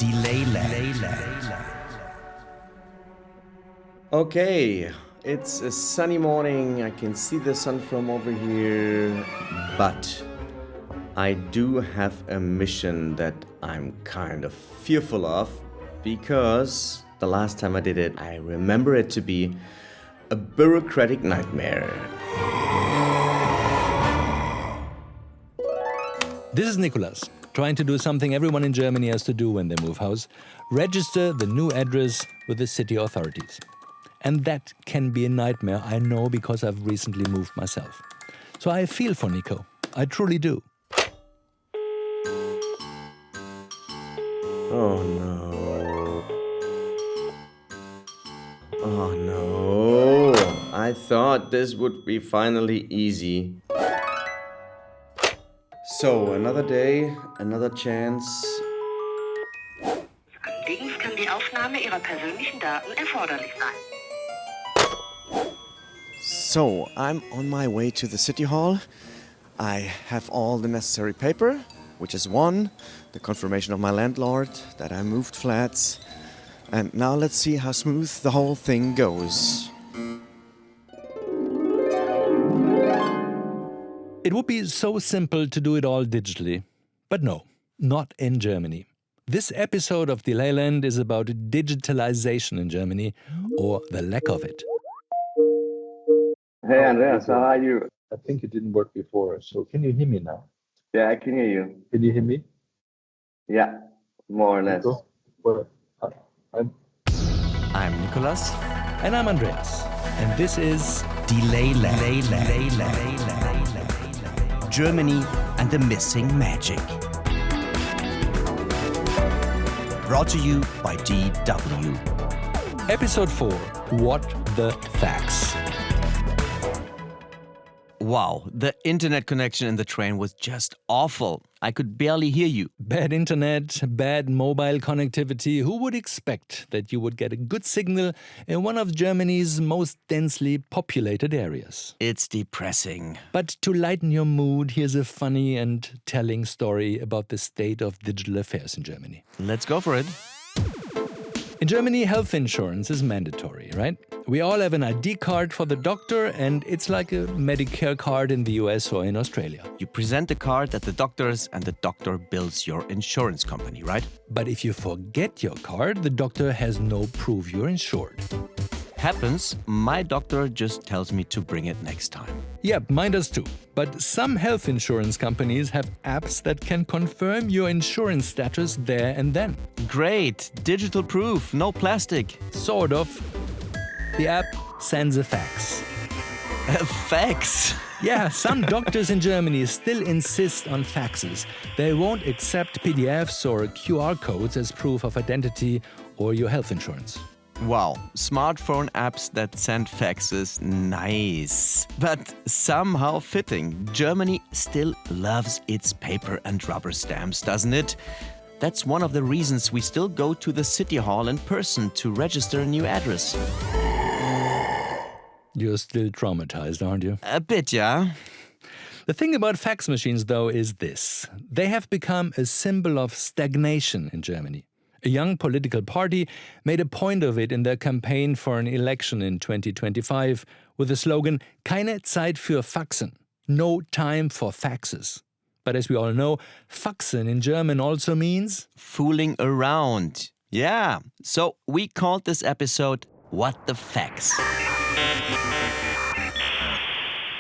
Delayland. Okay, it's a sunny morning. I can see the sun from over here, but I do have a mission that I'm kind of fearful of because the last time I did it, I remember it to be a bureaucratic nightmare. This is Nicolas, trying to do something everyone in Germany has to do when they move house: register the new address with the city authorities. And that can be a nightmare, I know, because I've recently moved myself. So I feel for Nico. I truly do. Oh no. Oh no. I thought this would be finally easy. So, another day, another chance. Allerdings kann die Aufnahme Ihrer persönlichen Daten erforderlich sein. So, I'm on my way to the city hall. I have all the necessary paper, which is one, the confirmation of my landlord that I moved flats. And now let's see how smooth the whole thing goes. It would be so simple to do it all digitally. But no, not in Germany. This episode of Delayland is about digitalization in Germany, or the lack of it. Hey Andreas, how are you? I think it didn't work before, so can you hear me now? Yeah, I can hear you. Can you hear me? Yeah, more or less. Well, I'm Nicolas. And I'm Andreas. And this is Delayland. Germany and the missing magic. Brought to you by DW. Episode 4, What the Facts. Wow, the internet connection in the train was just awful. I could barely hear you. Bad internet, bad mobile connectivity. Who would expect that you would get a good signal in one of Germany's most densely populated areas? It's depressing. But to lighten your mood, here's a funny and telling story about the state of digital affairs in Germany. Let's go for it. In Germany, health insurance is mandatory, right? We all have an ID card for the doctor, and it's like a Medicare card in the US or in Australia. You present the card at the doctor's and the doctor bills your insurance company, right? But if you forget your card, the doctor has no proof you're insured. Happens, my doctor just tells me to bring it next time. Yep, mine does too. But some health insurance companies have apps that can confirm your insurance status there and then. Great! Digital proof, no plastic. Sort of. The app sends a fax. Fax? Yeah, some doctors in Germany still insist on faxes. They won't accept PDFs or QR codes as proof of identity or your health insurance. Wow, smartphone apps that send faxes, nice. But somehow fitting. Germany still loves its paper and rubber stamps, doesn't it? That's one of the reasons we still go to the city hall in person to register a new address. You're still traumatized, aren't you? A bit, yeah. The thing about fax machines, though, is this. They have become a symbol of stagnation in Germany. A young political party made a point of it in their campaign for an election in 2025 with the slogan "Keine Zeit für Faxen", no time for faxes. But as we all know, Faxen in German also means fooling around. Yeah, so we called this episode What the Facts.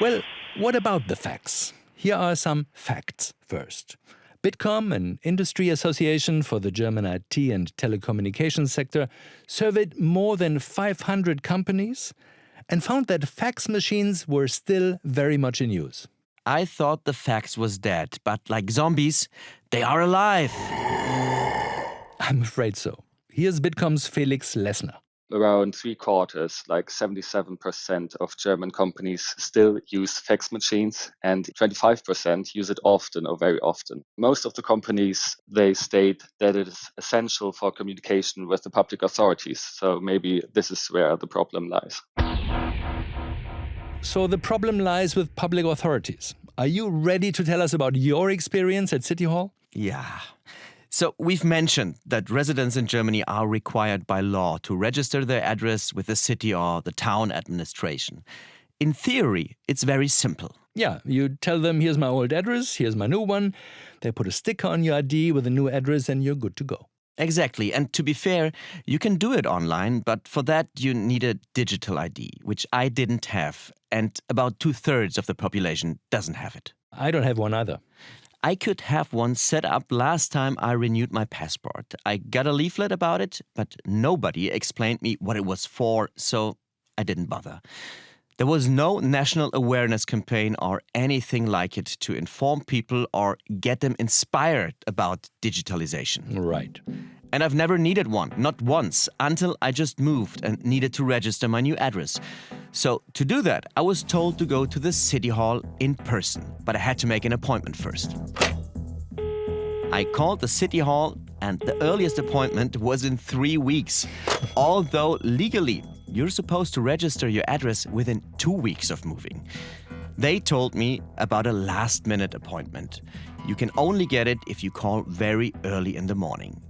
Well, what about the facts? Here are some facts first. Bitkom, an industry association for the German IT and telecommunications sector, surveyed more than 500 companies and found that fax machines were still very much in use. I thought the fax was dead, but like zombies, they are alive. I'm afraid so. Here's Bitkom's Felix Lessner. Around 3/4, like 77% of German companies still use fax machines, and 25% use it often or very often. Most of the companies, they state that it is essential for communication with the public authorities. So maybe this is where the problem lies. So the problem lies with public authorities. Are you ready to tell us about your experience at City Hall? Yeah. So we've mentioned that residents in Germany are required by law to register their address with the city or the town administration. In theory, it's very simple. Yeah, you tell them, here's my old address, here's my new one. They put a sticker on your ID with a new address and you're good to go. Exactly. And to be fair, you can do it online, but for that you need a digital ID, which I didn't have. And about 2/3 of the population doesn't have it. I don't have one either. I could have one set up last time I renewed my passport. I got a leaflet about it, but nobody explained me what it was for, so I didn't bother. There was no national awareness campaign or anything like it to inform people or get them inspired about digitalization. Right. And I've never needed one, not once, until I just moved and needed to register my new address. So to do that, I was told to go to the city hall in person, but I had to make an appointment first. I called the city hall, and the earliest appointment was in 3 weeks, although legally you're supposed to register your address within 2 weeks of moving. They told me about a last-minute appointment. You can only get it if you call very early in the morning.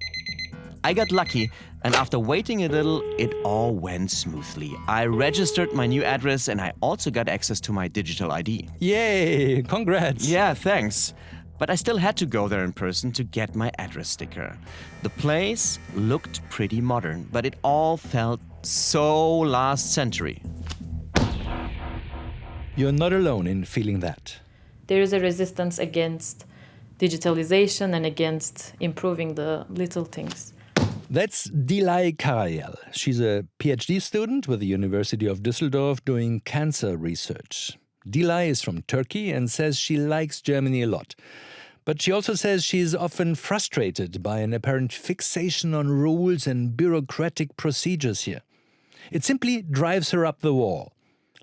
I got lucky, and after waiting a little, it all went smoothly. I registered my new address, and I also got access to my digital ID. Yay! Congrats! Yeah, thanks. But I still had to go there in person to get my address sticker. The place looked pretty modern, but it all felt so last century. You're not alone in feeling that. There is a resistance against digitalization and against improving the little things. That's Dilay Karayel. She's a PhD student with the University of Düsseldorf doing cancer research. Dilay is from Turkey and says she likes Germany a lot. But she also says she's often frustrated by an apparent fixation on rules and bureaucratic procedures here. It simply drives her up the wall,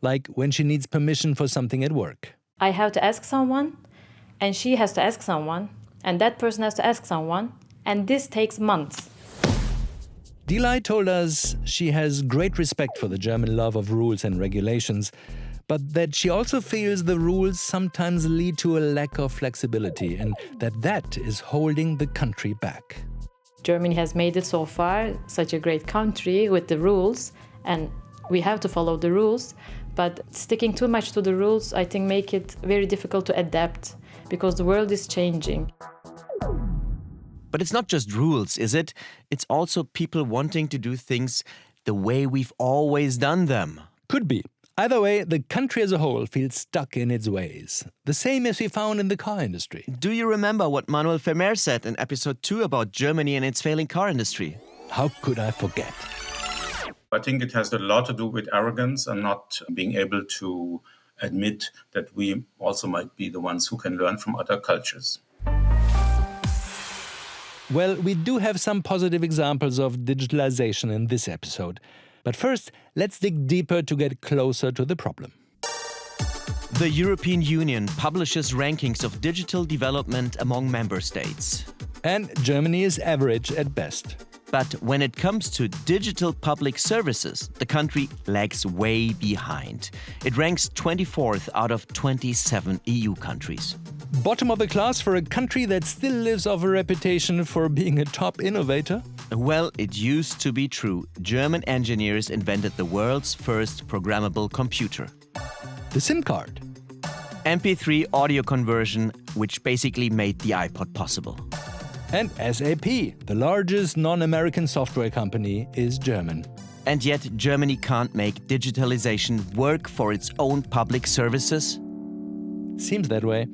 like when she needs permission for something at work. I have to ask someone, and she has to ask someone, and that person has to ask someone, and this takes months. Dilay told us she has great respect for the German love of rules and regulations, but that she also feels the rules sometimes lead to a lack of flexibility and that is holding the country back. Germany has made it so far such a great country with the rules, and we have to follow the rules, but sticking too much to the rules, I think, make it very difficult to adapt because the world is changing. But it's not just rules, is it? It's also people wanting to do things the way we've always done them. Could be. Either way, the country as a whole feels stuck in its ways. The same as we found in the car industry. Do you remember what Manuel Vermeer said in episode 2 about Germany and its failing car industry? How could I forget? I think it has a lot to do with arrogance and not being able to admit that we also might be the ones who can learn from other cultures. Well, we do have some positive examples of digitalization in this episode. But first, let's dig deeper to get closer to the problem. The European Union publishes rankings of digital development among member states. And Germany is average at best. But when it comes to digital public services, the country lags way behind. It ranks 24th out of 27 EU countries. Bottom of the class for a country that still lives off a reputation for being a top innovator? Well, it used to be true. German engineers invented the world's first programmable computer. The SIM card. MP3 audio conversion, which basically made the iPod possible. And SAP, the largest non-American software company, is German. And yet Germany can't make digitalization work for its own public services? Seems that way.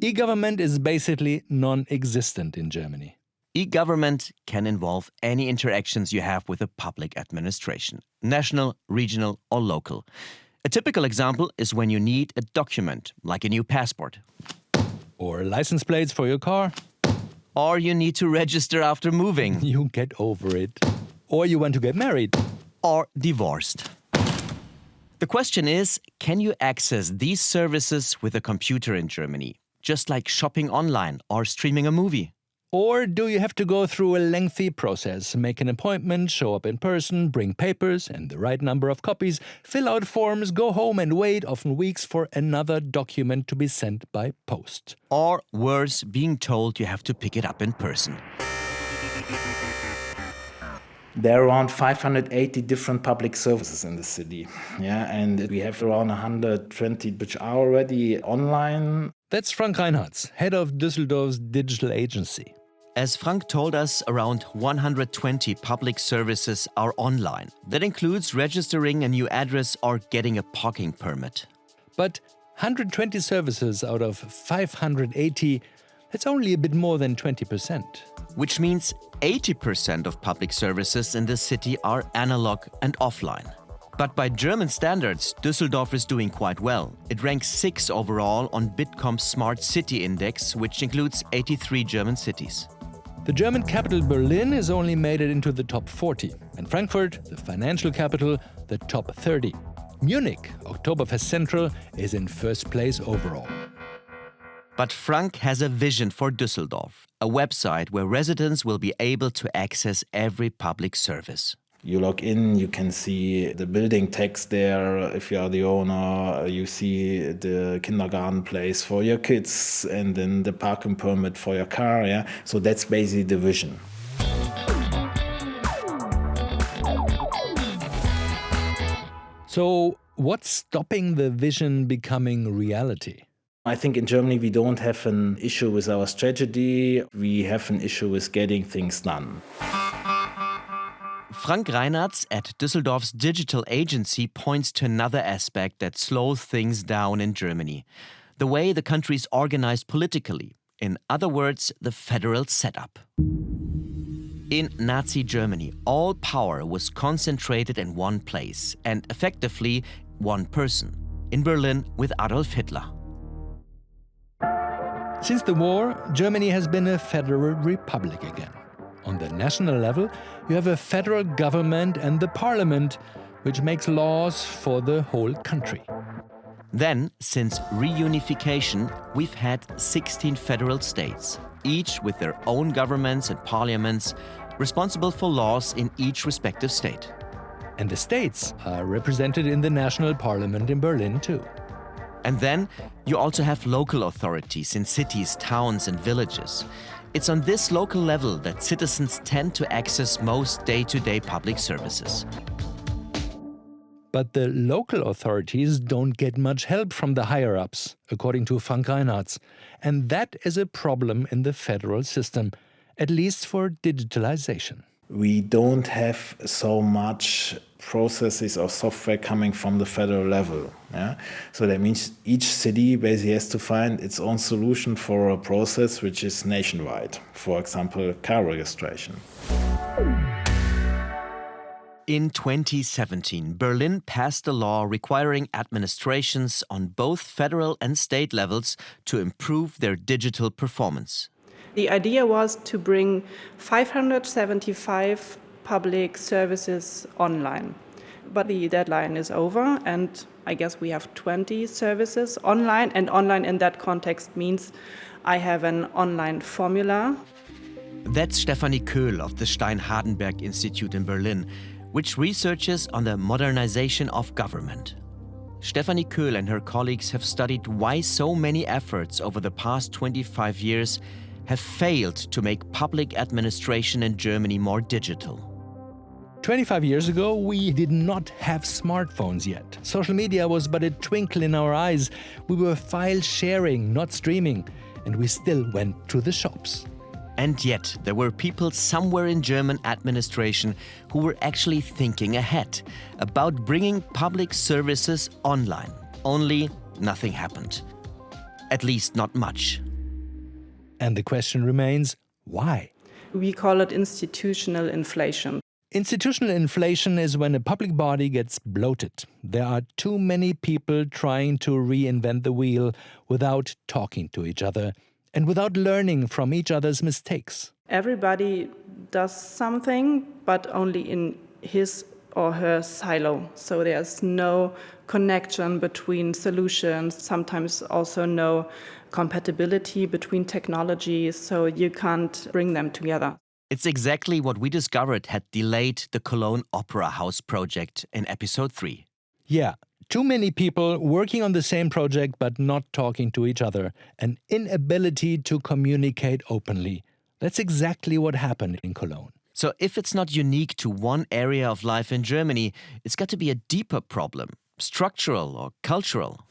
E-government is basically non-existent in Germany. E-government can involve any interactions you have with a public administration, national, regional, or local. A typical example is when you need a document, like a new passport. Or license plates for your car. Or you need to register after moving. You get over it. Or you want to get married. Or divorced. The question is, can you access these services with a computer in Germany? Just like shopping online or streaming a movie? Or do you have to go through a lengthy process, make an appointment, show up in person, bring papers and the right number of copies, fill out forms, go home and wait, often weeks, for another document to be sent by post? Or worse, being told you have to pick it up in person. There are around 580 different public services in the city. And we have around 120 which are already online. That's Frank Reinhardtz, head of Düsseldorf's digital agency. As Frank told us, around 120 public services are online. That includes registering a new address or getting a parking permit. But 120 services out of 580, that's only a bit more than 20%. Which means 80% of public services in the city are analog and offline. But by German standards, Düsseldorf is doing quite well. It ranks 6 overall on Bitkom's Smart City Index, which includes 83 German cities. The German capital Berlin has only made it into the top 40, and Frankfurt, the financial capital, the top 30. Munich, Oktoberfest Central, is in first place overall. But Frank has a vision for Düsseldorf, a website where residents will be able to access every public service. You log in, you can see the building text there. If you are the owner, you see the kindergarten place for your kids and then the parking permit for your car. So that's basically the vision. So what's stopping the vision becoming reality? I think in Germany we don't have an issue with our strategy. We have an issue with getting things done. Frank Reinhardtz at Düsseldorf's digital agency points to another aspect that slows things down in Germany: the way the country is organized politically. In other words, the federal setup. In Nazi Germany, all power was concentrated in one place and effectively one person. In Berlin with Adolf Hitler. Since the war, Germany has been a federal republic again. On the national level, you have a federal government and the parliament, which makes laws for the whole country. Then, since reunification, we've had 16 federal states, each with their own governments and parliaments, responsible for laws in each respective state. And the states are represented in the national parliament in Berlin too. And then you also have local authorities in cities, towns and villages. It's on this local level that citizens tend to access most day-to-day public services. But the local authorities don't get much help from the higher-ups, according to Frank Reinhardtz. And that is a problem in the federal system, at least for digitalization. We don't have so much processes or software coming from the federal level. So that means each city basically has to find its own solution for a process which is nationwide. For example, car registration. In 2017, Berlin passed a law requiring administrations on both federal and state levels to improve their digital performance. The idea was to bring 575 public services online. But the deadline is over, and I guess we have 20 services online. And online in that context means I have an online formula. That's Stefanie Köhl of the Stein-Hardenberg Institute in Berlin, which researches on the modernization of government. Stefanie Köhl and her colleagues have studied why so many efforts over the past 25 years have failed to make public administration in Germany more digital. 25 years ago, we did not have smartphones yet. Social media was but a twinkle in our eyes. We were file sharing, not streaming, and we still went to the shops. And yet, there were people somewhere in German administration who were actually thinking ahead about bringing public services online. Only nothing happened. At least not much. And the question remains, why? We call it institutional inflation. Institutional inflation is when a public body gets bloated. There are too many people trying to reinvent the wheel without talking to each other and without learning from each other's mistakes. Everybody does something, but only in his or her silo. So there's no connection between solutions, sometimes also no compatibility between technologies, so you can't bring them together. It's exactly what we discovered had delayed the Cologne Opera House project in episode 3. Yeah, too many people working on the same project but not talking to each other. An inability to communicate openly. That's exactly what happened in Cologne. So if it's not unique to one area of life in Germany, it's got to be a deeper problem, structural or cultural.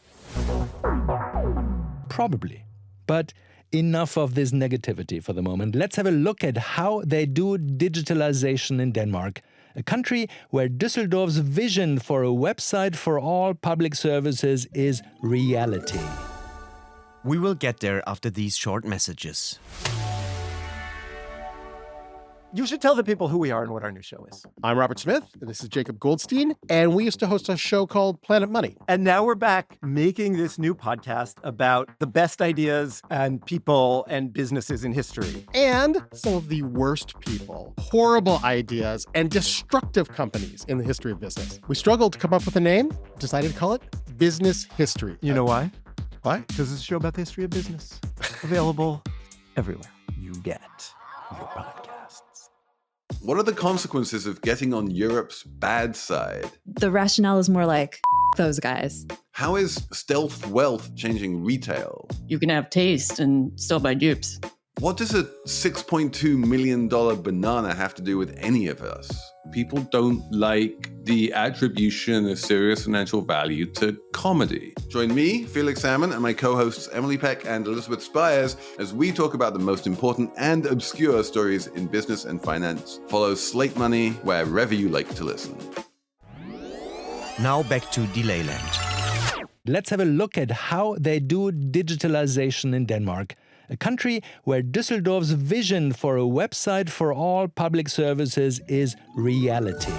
Probably. But enough of this negativity for the moment. Let's have a look at how they do digitalization in Denmark, a country where Düsseldorf's vision for a website for all public services is reality. We will get there after these short messages. You should tell the people who we are and what our new show is. I'm Robert Smith, and this is Jacob Goldstein, and we used to host a show called Planet Money. And now we're back making this new podcast about the best ideas and people and businesses in history. And some of the worst people, horrible ideas, and destructive companies in the history of business. We struggled to come up with a name, decided to call it Business History. You know why? Why? Because it's a show about the history of business. Available everywhere you get your podcasts. What are the consequences of getting on Europe's bad side? The rationale is more like, those guys. How is stealth wealth changing retail? You can have taste and still buy dupes. What does a $6.2 million banana have to do with any of us? People don't like the attribution of serious financial value to comedy. Join me, Felix Salmon, and my co-hosts Emily Peck and Elizabeth Spires as we talk about the most important and obscure stories in business and finance. Follow Slate Money wherever you like to listen. Now back to Delayland. Let's have a look at how they do digitalization in Denmark, a country where Düsseldorf's vision for a website for all public services is reality.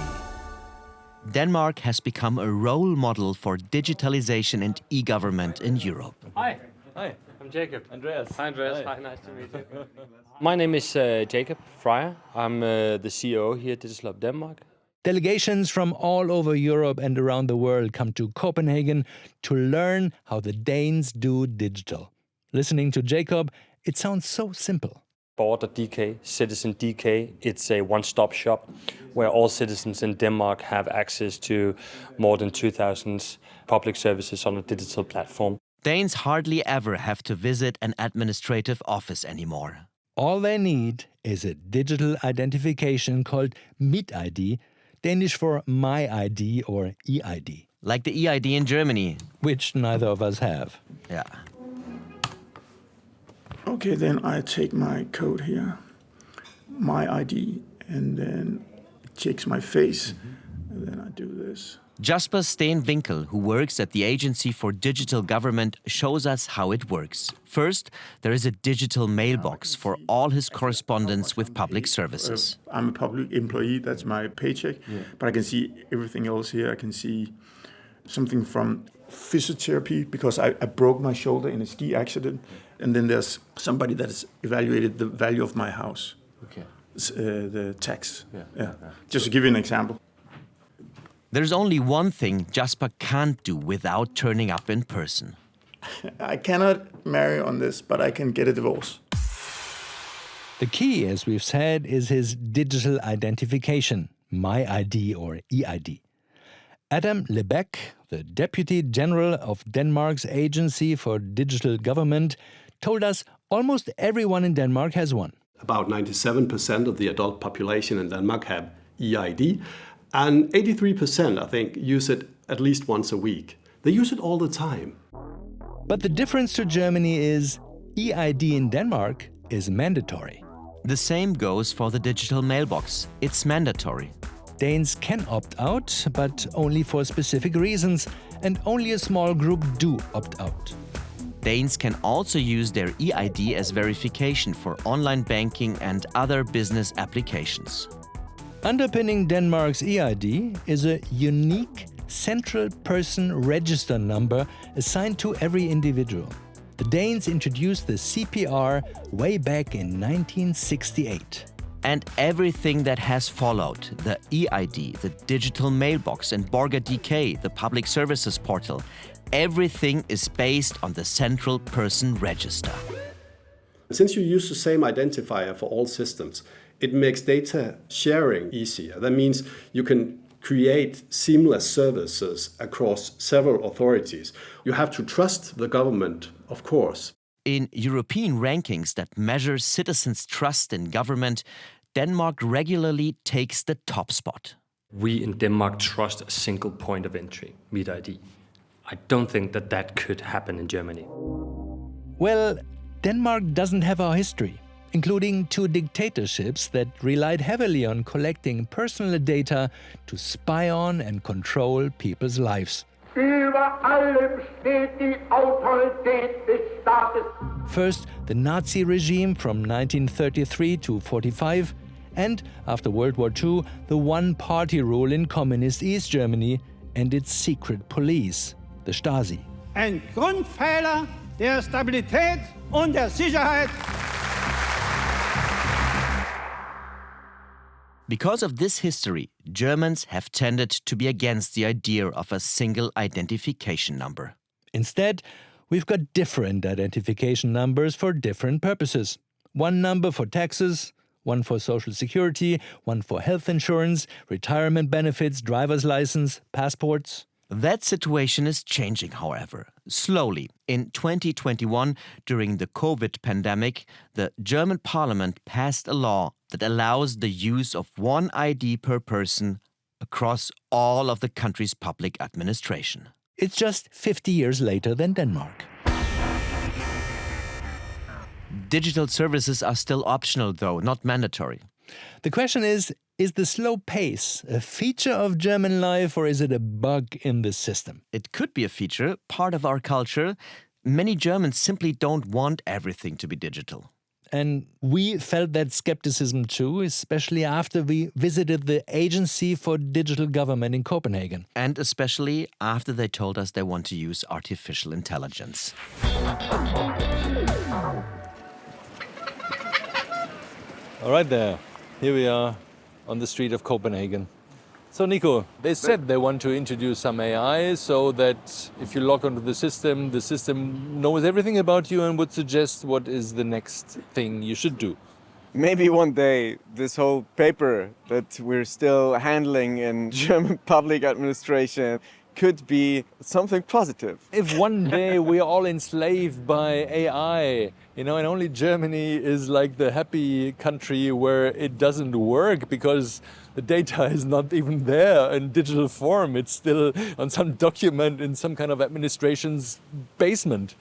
Denmark has become a role model for digitalization and e-government in Europe. Hi, I'm Jacob. Andreas. Hi, Andreas. Hi, nice to meet you. My name is Jacob Fryer. I'm the CEO here at Digital Hub Denmark. Delegations from all over Europe and around the world come to Copenhagen to learn how the Danes do digital. Listening to Jacob, it sounds so simple. Borger.dk, Citizen.dk, it's a one-stop shop where all citizens in Denmark have access to more than 2,000 public services on a digital platform. Danes hardly ever have to visit an administrative office anymore. All they need is a digital identification called MitID, Danish for My ID or EID. Like the EID in Germany. Which neither of us have. Yeah. Okay, then I take my code here, my ID, and then it checks my face, and then I do this. Jasper Steenwinkel, who works at the Agency for Digital Government, shows us how it works. First, there is a digital mailbox for all his correspondence with public services. I'm a public employee, that's my paycheck, but I can see everything else here. I can see something from physiotherapy because I broke my shoulder in a ski accident. And then there's somebody that has evaluated the value of my house. Okay. The tax. Yeah. Just to give you an example. There's only one thing Jasper can't do without turning up in person. I cannot marry on this, but I can get a divorce. The key, as we've said, is his digital identification, MyID or EID. Adam Lebeck, the Deputy General of Denmark's Agency for Digital Government, told us almost everyone in Denmark has one. About 97% of the adult population in Denmark have EID, and 83%, I think, use it at least once a week. They use it all the time. But the difference to Germany is EID in Denmark is mandatory. The same goes for the digital mailbox. It's mandatory. Danes can opt out, but only for specific reasons, and only a small group do opt out. Danes can also use their EID as verification for online banking and other business applications. Underpinning Denmark's EID is a unique central person register number assigned to every individual. The Danes introduced the CPR way back in 1968. And everything that has followed, the EID, the digital mailbox, and borger.dk, the public services portal, everything is based on the central person register. Since you use the same identifier for all systems, it makes data sharing easier. That means you can create seamless services across several authorities. You have to trust the government, of course. In European rankings that measure citizens' trust in government, Denmark regularly takes the top spot. We in Denmark trust a single point of entry, MitID. I don't think that could happen in Germany. Well, Denmark doesn't have our history, including 2 dictatorships that relied heavily on collecting personal data to spy on and control people's lives. First, the Nazi regime from 1933 to 1945, and after World War II, the one-party rule in communist East Germany and its secret police, the Stasi. Ein Grundpfeiler der Stabilität und der Sicherheit. Because of this history, Germans have tended to be against the idea of a single identification number. Instead, we've got different identification numbers for different purposes. One number for taxes, one for social security, one for health insurance, retirement benefits, driver's license, passports. That situation is changing, however, slowly. In 2021, during the COVID pandemic, the German parliament passed a law that allows the use of one ID per person across all of the country's public administration. It's just 50 years later than Denmark. Digital services are still optional, though, not mandatory. The question is the slow pace a feature of German life or is it a bug in the system? It could be a feature, part of our culture. Many Germans simply don't want everything to be digital. And we felt that skepticism too, especially after we visited the Agency for Digital Government in Copenhagen. And especially after they told us they want to use artificial intelligence. All right there, here we are on the street of Copenhagen. So Nico, they said they want to introduce some AI so that if you log onto the system knows everything about you and would suggest what is the next thing you should do. Maybe one day this whole paper that we're still handling in German public administration could be something positive. If one day we are all enslaved by AI, and only Germany is like the happy country where it doesn't work because the data is not even there in digital form. It's still on some document in some kind of administration's basement.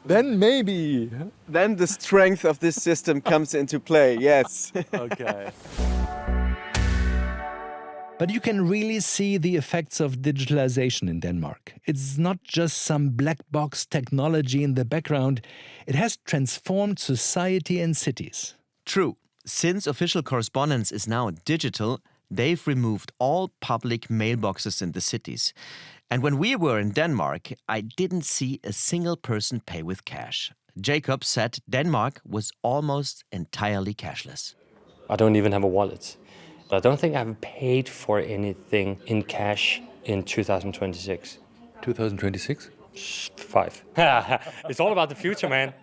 Then maybe. Then the strength of this system comes into play, yes. Okay. But you can really see the effects of digitalization in Denmark. It's not just some black box technology in the background. It has transformed society and cities. True. Since official correspondence is now digital, they've removed all public mailboxes in the cities. And when we were in Denmark, I didn't see a single person pay with cash. Jacob said Denmark was almost entirely cashless. I don't even have a wallet. I don't think I've paid for anything in cash in 2026. 2026? 5. It's all about the future, man.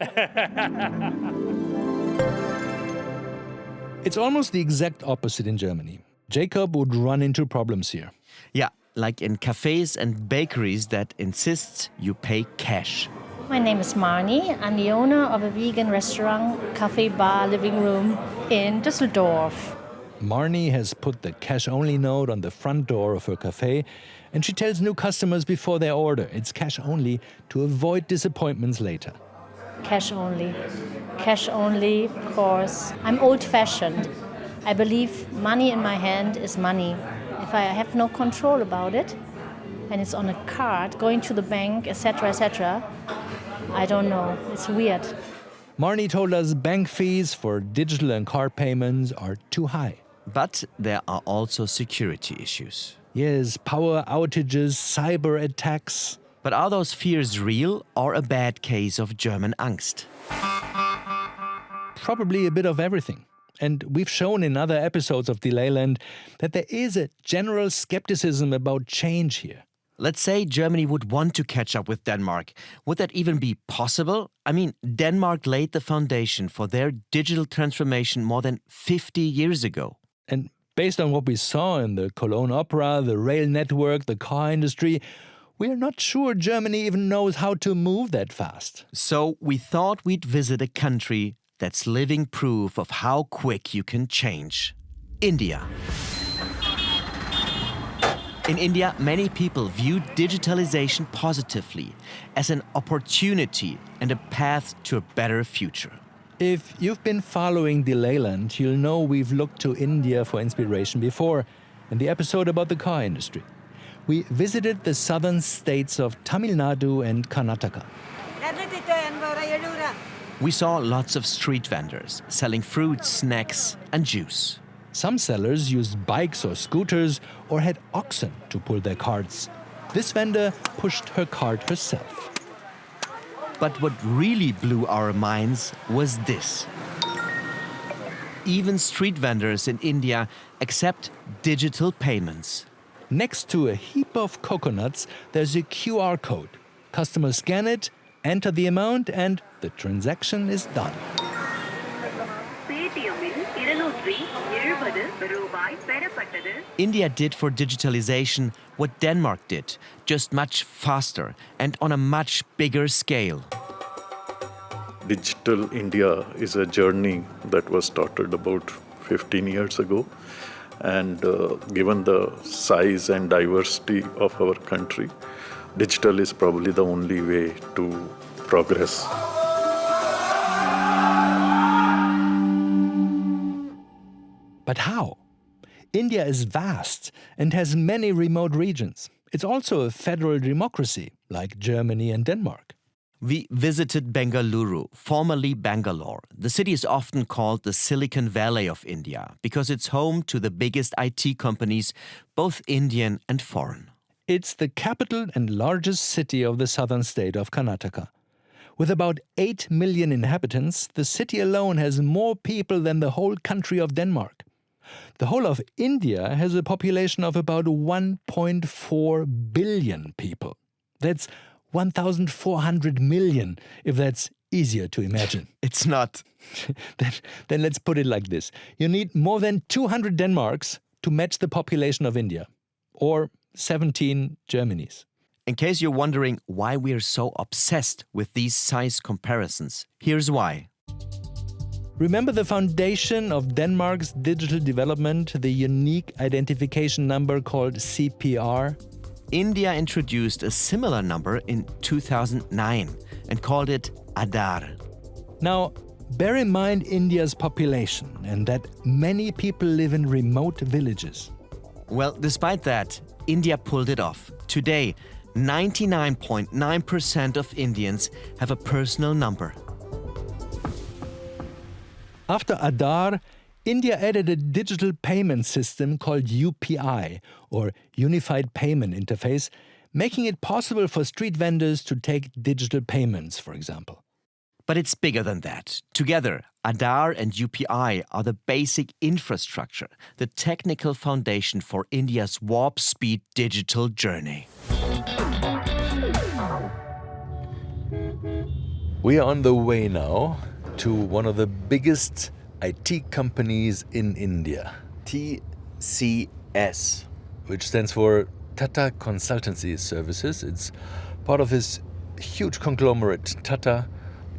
It's almost the exact opposite in Germany. Jacob would run into problems here. Yeah, like in cafes and bakeries that insist you pay cash. My name is Marnie. I'm the owner of a vegan restaurant, cafe, bar, living room in Düsseldorf. Marnie has put the cash-only note on the front door of her cafe, and she tells new customers before they order it's cash only to avoid disappointments later. Cash only. Cash only because I'm old-fashioned. I believe money in my hand is money. If I have no control about it, and it's on a card, going to the bank, etc., I don't know. It's weird. Marnie told us bank fees for digital and card payments are too high. But there are also security issues. Yes, power outages, cyber attacks. But are those fears real or a bad case of German Angst? Probably a bit of everything. And we've shown in other episodes of Delayland that there is a general skepticism about change here. Let's say Germany would want to catch up with Denmark. Would that even be possible? I mean, Denmark laid the foundation for their digital transformation more than 50 years ago. And based on what we saw in the Cologne Opera, the rail network, the car industry, we are not sure Germany even knows how to move that fast. So we thought we'd visit a country that's living proof of how quick you can change. India. In India, many people view digitalization positively, as an opportunity and a path to a better future. If you've been following Delayland, you'll know we've looked to India for inspiration before, in the episode about the car industry. We visited the southern states of Tamil Nadu and Karnataka. We saw lots of street vendors selling fruits, snacks, and juice. Some sellers used bikes or scooters or had oxen to pull their carts. This vendor pushed her cart herself. But what really blew our minds was this. Even street vendors in India accept digital payments. Next to a heap of coconuts, there's a QR code. Customers scan it, enter the amount, and the transaction is done. India did for digitalization what Denmark did, just much faster and on a much bigger scale. Digital India is a journey that was started about 15 years ago. And given the size and diversity of our country, digital is probably the only way to progress. But how? India is vast and has many remote regions. It's also a federal democracy, like Germany and Denmark. We visited Bengaluru, formerly Bangalore. The city is often called the Silicon Valley of India because it's home to the biggest IT companies, both Indian and foreign. It's the capital and largest city of the southern state of Karnataka. With about 8 million inhabitants, the city alone has more people than the whole country of Denmark. The whole of India has a population of about 1.4 billion people. That's 1,400 million, if that's easier to imagine. It's not. Then let's put it like this. You need more than 200 Denmarks to match the population of India, or 17 Germanys. In case you're wondering why we're so obsessed with these size comparisons, here's why. Remember the foundation of Denmark's digital development, the unique identification number called CPR? India introduced a similar number in 2009 and called it Aadhaar. Now, bear in mind India's population and that many people live in remote villages. Well, despite that, India pulled it off. Today, 99.9% of Indians have a personal number. After Aadhaar, India added a digital payment system called UPI, or Unified Payment Interface, making it possible for street vendors to take digital payments, for example. But it's bigger than that. Together, Aadhaar and UPI are the basic infrastructure, the technical foundation for India's warp-speed digital journey. We are on the way now to one of the biggest IT companies in India. TCS. Which stands for Tata Consultancy Services. It's part of this huge conglomerate, Tata,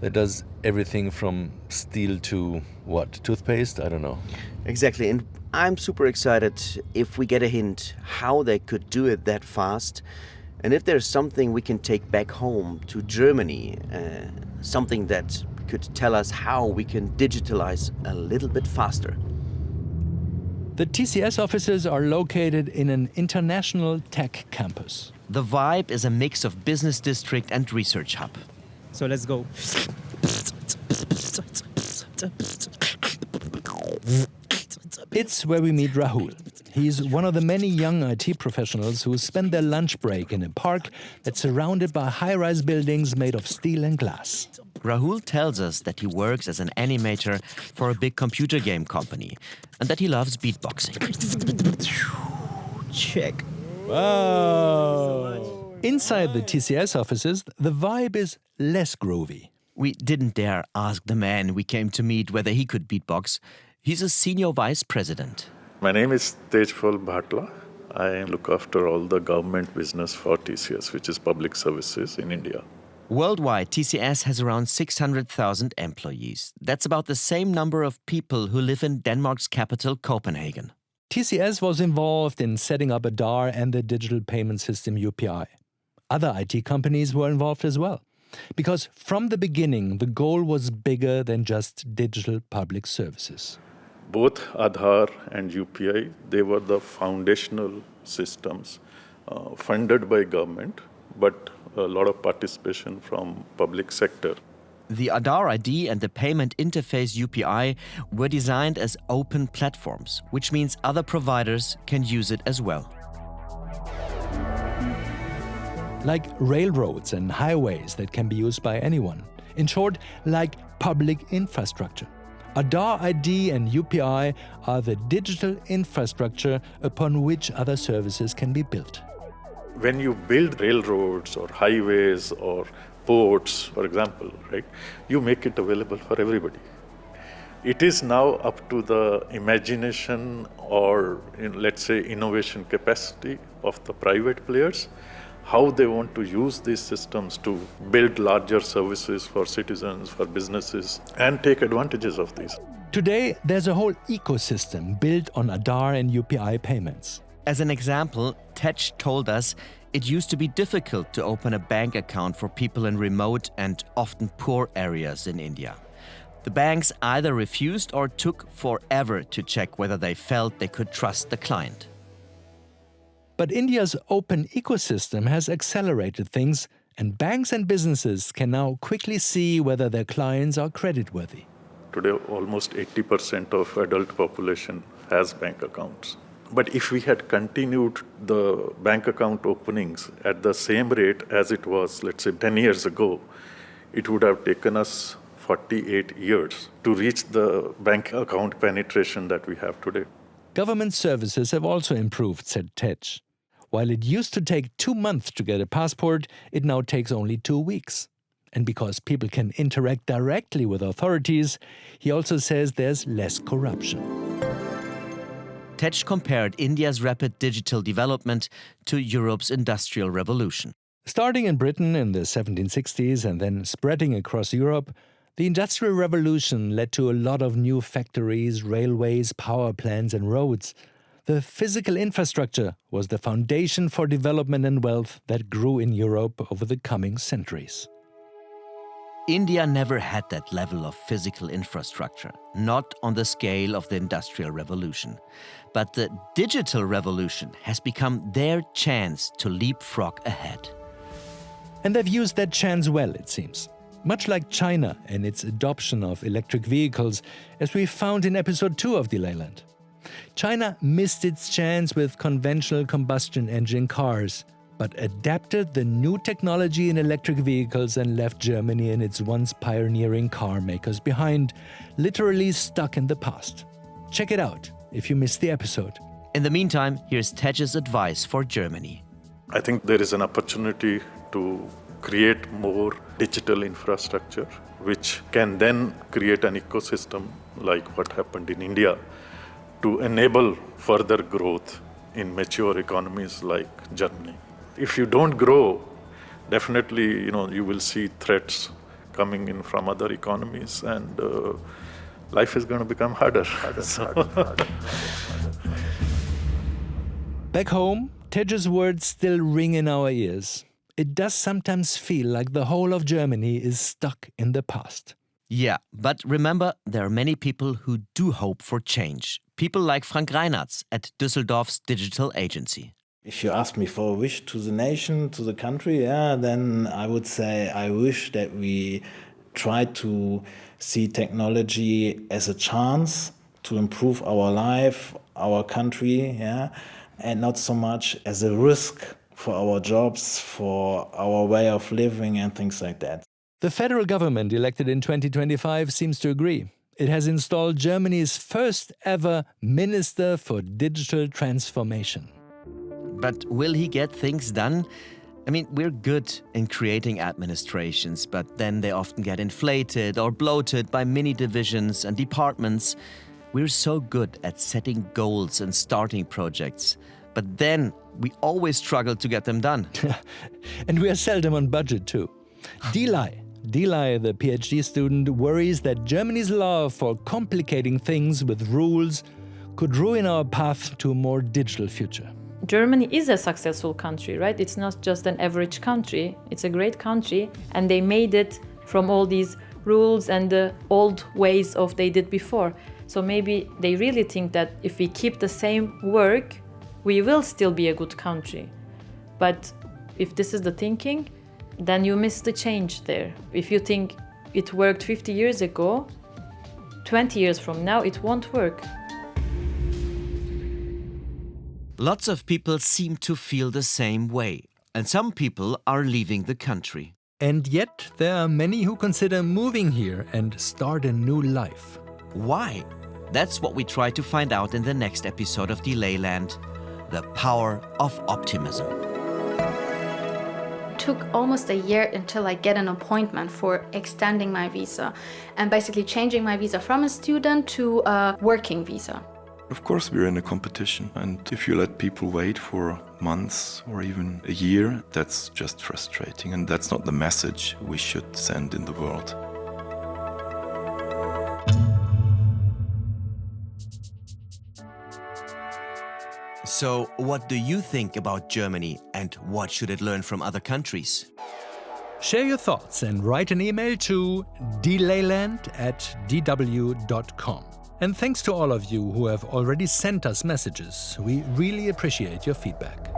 that does everything from steel to what? Toothpaste? I don't know. Exactly. And I'm super excited if we get a hint how they could do it that fast. And if there's something we can take back home to Germany, something that could tell us how we can digitalize a little bit faster. The TCS offices are located in an international tech campus. The vibe is a mix of business district and research hub. So let's go. It's where we meet Rahul. He's one of the many young IT professionals who spend their lunch break in a park that's surrounded by high-rise buildings made of steel and glass. Rahul tells us that he works as an animator for a big computer game company and that he loves beatboxing. Check. Wow! Inside the TCS offices, the vibe is less groovy. We didn't dare ask the man we came to meet whether he could beatbox. He's a senior vice president. My name is Tejpal Bhatla. I look after all the government business for TCS, which is public services in India. Worldwide, TCS has around 600,000 employees. That's about the same number of people who live in Denmark's capital, Copenhagen. TCS was involved in setting up Aadhaar and the digital payment system UPI. Other IT companies were involved as well. Because from the beginning, the goal was bigger than just digital public services. Both Aadhaar and UPI, they were the foundational systems funded by government, but a lot of participation from public sector. The Aadhaar ID and the payment interface UPI were designed as open platforms, which means other providers can use it as well. Like railroads and highways that can be used by anyone. In short, like public infrastructure. Aadhaar ID and UPI are the digital infrastructure upon which other services can be built. When you build railroads or highways or ports, for example, right, you make it available for everybody. It is now up to the imagination or, let's say, innovation capacity of the private players, how they want to use these systems to build larger services for citizens, for businesses, and take advantages of these. Today, there's a whole ecosystem built on Aadhaar and UPI payments. As an example, Tej told us it used to be difficult to open a bank account for people in remote and often poor areas in India. The banks either refused or took forever to check whether they felt they could trust the client. But India's open ecosystem has accelerated things, and banks and businesses can now quickly see whether their clients are creditworthy. Today, almost 80% of adult population has bank accounts. But if we had continued the bank account openings at the same rate as it was, let's say, 10 years ago, it would have taken us 48 years to reach the bank account penetration that we have today. Government services have also improved, said Tej. While it used to take 2 months to get a passport, it now takes only 2 weeks. And because people can interact directly with authorities, he also says there's less corruption. Tej compared India's rapid digital development to Europe's Industrial Revolution. Starting in Britain in the 1760s and then spreading across Europe, the Industrial Revolution led to a lot of new factories, railways, power plants and roads. The physical infrastructure was the foundation for development and wealth that grew in Europe over the coming centuries. India never had that level of physical infrastructure, not on the scale of the Industrial Revolution. But the digital revolution has become their chance to leapfrog ahead. And they've used that chance well, it seems. Much like China and its adoption of electric vehicles, as we found in episode 2 of Delayland. China missed its chance with conventional combustion engine cars, but adapted the new technology in electric vehicles and left Germany and its once pioneering car makers behind, literally stuck in the past. Check it out if you missed the episode. In the meantime, here's Tej's advice for Germany. I think there is an opportunity to create more digital infrastructure, which can then create an ecosystem like what happened in India to enable further growth in mature economies like Germany. If you don't grow, definitely, you will see threats coming in from other economies, and life is going to become harder. Back home, Tej's words still ring in our ears. It does sometimes feel like the whole of Germany is stuck in the past. Yeah, but remember, there are many people who do hope for change. People like Frank Reinartz at Düsseldorf's digital agency. If you ask me for a wish to the nation, to the country, then I would say I wish that we try to see technology as a chance to improve our life, our country, and not so much as a risk for our jobs, for our way of living and things like that. The federal government elected in 2025 seems to agree. It has installed Germany's first ever Minister for Digital Transformation. But will he get things done? I mean, we're good in creating administrations, but then they often get inflated or bloated by mini divisions and departments. We're so good at setting goals and starting projects, but then we always struggle to get them done. And we are seldom on budget too. Delay, the PhD student, worries that Germany's love for complicating things with rules could ruin our path to a more digital future. Germany is a successful country, right? It's not just an average country. It's a great country, and they made it from all these rules and the old ways of they did before. So maybe they really think that if we keep the same work, we will still be a good country. But if this is the thinking, then you miss the change there. If you think it worked 50 years ago, 20 years from now, it won't work. Lots of people seem to feel the same way, and some people are leaving the country. And yet, there are many who consider moving here and start a new life. Why? That's what we try to find out in the next episode of Delayland. The power of optimism. It took almost a year until I get an appointment for extending my visa and basically changing my visa from a student to a working visa. Of course, we're in a competition, and if you let people wait for months or even a year, that's just frustrating, and that's not the message we should send in the world. So, what do you think about Germany, and what should it learn from other countries? Share your thoughts and write an email to delayland@dw.com. And thanks to all of you who have already sent us messages. We really appreciate your feedback.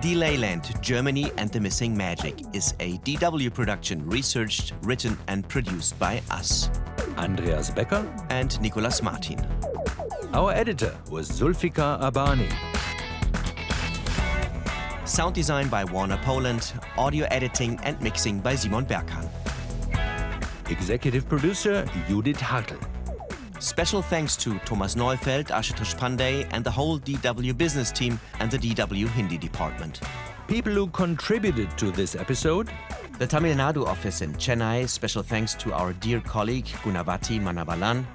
Delayland, Germany and the Missing Magic is a DW production, researched, written and produced by us, Andreas Becker and Nicolas Martin. Our editor was Zulfika Abani. Sound design by Warner Poland, audio editing and mixing by Simon Berghan. Executive producer Judith Hartl. Special thanks to Thomas Neufeld, Ashutosh Pandey and the whole DW business team and the DW Hindi department. People who contributed to this episode: the Tamil Nadu office in Chennai, special thanks to our dear colleague Gunavati Manabalan,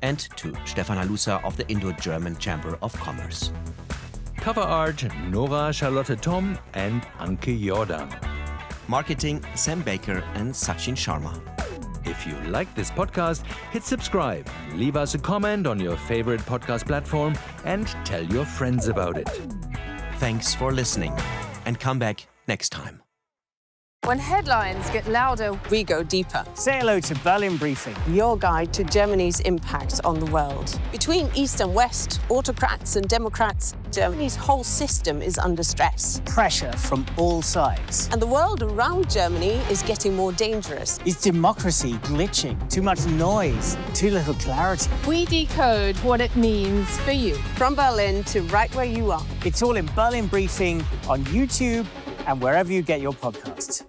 and to Stefan Alusa of the Indo-German Chamber of Commerce. Cover art Nora Charlotte Tom and Anke Jordan. Marketing Sam Baker and Sachin Sharma. If you like this podcast, hit subscribe, leave us a comment on your favorite podcast platform, and tell your friends about it. Thanks for listening, and come back next time. When headlines get louder, we go deeper. Say hello to Berlin Briefing, your guide to Germany's impact on the world. Between East and West, autocrats and democrats, Germany's whole system is under stress. Pressure from all sides. And the world around Germany is getting more dangerous. Is democracy glitching? Too much noise? Too little clarity? We decode what it means for you. From Berlin to right where you are. It's all in Berlin Briefing on YouTube and wherever you get your podcasts.